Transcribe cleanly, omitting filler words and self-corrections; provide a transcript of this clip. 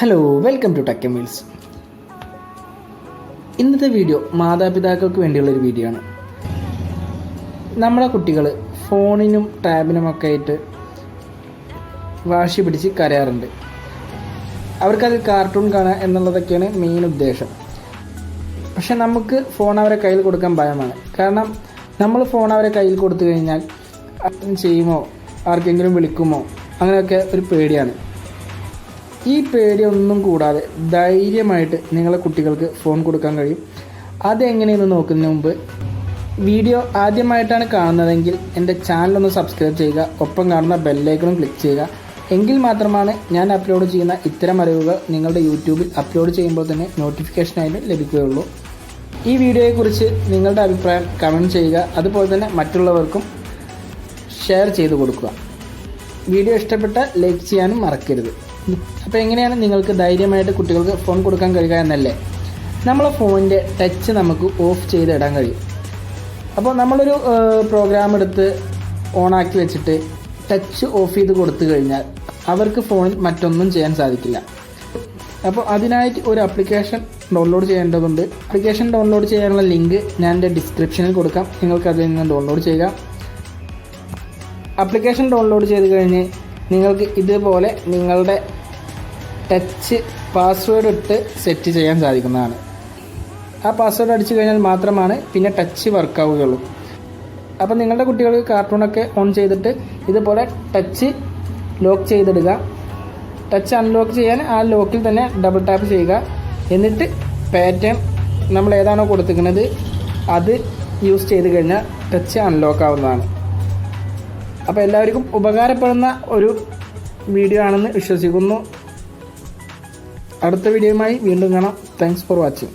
Hello, welcome to techwheels. ഇന്നത്തെ video മാതാപിതാക്കൾക്ക് വേണ്ടിയുള്ളൊരു വീഡിയോ ആണ്. നമ്മുടെ കുട്ടികൾ ഫോണിനും ടാബിനുമൊക്കെ ആയിട്ട് വാശി പിടിച്ച് കരയാറുണ്ട്. അവർക്കത് കാർട്ടൂൺ കാണുക എന്നുള്ളതൊക്കെയാണ് മെയിൻ ഉദ്ദേശം. പക്ഷെ നമുക്ക് ഫോൺ അവരെ കയ്യിൽ കൊടുക്കാൻ ഭയമാണ്. കാരണം നമ്മൾ ഫോൺ അവരെ കയ്യിൽ കൊടുത്തു കഴിഞ്ഞാൽ ചെയ്യുമോ, ആർക്കെങ്കിലും വിളിക്കുമോ, അങ്ങനെയൊക്കെ ഒരു പേടിയാണ്. ഈ പേടിയൊന്നും കൂടാതെ ധൈര്യമായിട്ട് നിങ്ങളെ കുട്ടികൾക്ക് ഫോൺ കൊടുക്കാൻ കഴിയും. അതെങ്ങനെയെന്ന് നോക്കുന്നതിന് മുമ്പ് വീഡിയോ ആദ്യമായിട്ടാണ് കാണുന്നതെങ്കിൽ എൻ്റെ ചാനലൊന്ന് സബ്സ്ക്രൈബ് ചെയ്യുക, ഒപ്പം കാണുന്ന ബെല്ലൈക്കണും ക്ലിക്ക് ചെയ്യുക. എങ്കിൽ മാത്രമാണ് ഞാൻ അപ്ലോഡ് ചെയ്യുന്ന ഇത്തരം അറിവുകൾ നിങ്ങളുടെ യൂട്യൂബിൽ അപ്ലോഡ് ചെയ്യുമ്പോൾ തന്നെ നോട്ടിഫിക്കേഷനായിട്ട് ലഭിക്കുകയുള്ളൂ. ഈ വീഡിയോയെക്കുറിച്ച് നിങ്ങളുടെ അഭിപ്രായം കമൻറ്റ് ചെയ്യുക. അതുപോലെ തന്നെ മറ്റുള്ളവർക്കും ഷെയർ ചെയ്ത് കൊടുക്കുക. വീഡിയോ ഇഷ്ടപ്പെട്ടാൽ ലൈക്ക് ചെയ്യാനും മറക്കരുത്. അപ്പോൾ എങ്ങനെയാണ് നിങ്ങൾക്ക് ധൈര്യമായിട്ട് കുട്ടികൾക്ക് ഫോൺ കൊടുക്കാൻ കഴിയുക എന്നല്ലേ? നമ്മളെ ഫോണിൻ്റെ ടച്ച് നമുക്ക് ഓഫ് ചെയ്തിടാൻ കഴിയും. അപ്പോൾ നമ്മളൊരു പ്രോഗ്രാം എടുത്ത് ഓണാക്കി വെച്ചിട്ട് ടച്ച് ഓഫ് ചെയ്ത് കൊടുത്തു കഴിഞ്ഞാൽ അവർക്ക് ഫോണിൽ മറ്റൊന്നും ചെയ്യാൻ സാധിക്കില്ല. അപ്പോൾ അതിനായിട്ട് ഒരു ആപ്ലിക്കേഷൻ ഡൗൺലോഡ് ചെയ്യേണ്ടതുണ്ട്. ആപ്ലിക്കേഷൻ ഡൗൺലോഡ് ചെയ്യാനുള്ള ലിങ്ക് ഞാൻ എൻ്റെ ഡിസ്ക്രിപ്ഷനിൽ കൊടുക്കാം. നിങ്ങൾക്ക് അതിൽ നിന്ന് ഡൗൺലോഡ് ചെയ്യുക. ആപ്ലിക്കേഷൻ ഡൗൺലോഡ് ചെയ്ത് കഴിഞ്ഞ് നിങ്ങൾക്ക് ഇതുപോലെ നിങ്ങളുടെ ടച്ച് പാസ്വേഡ് ഇട്ട് സെറ്റ് ചെയ്യാൻ സാധിക്കുന്നതാണ്. ആ പാസ്വേഡ് അടിച്ചു കഴിഞ്ഞാൽ മാത്രമാണ് പിന്നെ ടച്ച് വർക്കാവുകയുള്ളൂ. അപ്പോൾ നിങ്ങളുടെ കുട്ടികൾക്ക് കാർട്ടൂണൊക്കെ ഓൺ ചെയ്തിട്ട് ഇതുപോലെ ടച്ച് ലോക്ക് ചെയ്തിടുക. ടച്ച് അൺലോക്ക് ചെയ്യാൻ ആ ലോക്കിൽ തന്നെ ഡബിൾ ടാപ്പ് ചെയ്യുക. എന്നിട്ട് പാറ്റേൺ നമ്മൾ ഏതാണോ കൊടുത്തിരിക്കുന്നത് അത് യൂസ് ചെയ്ത് കഴിഞ്ഞാൽ ടച്ച് അൺലോക്ക് ആവുന്നതാണ്. അപ്പോൾ എല്ലാവർക്കും ഉപകാരപ്പെടുന്ന ഒരു വീഡിയോ ആണെന്ന് വിശ്വസിക്കുന്നു. അടുത്ത വീഡിയോയുമായി വീണ്ടും കാണാം. Thanks for watching.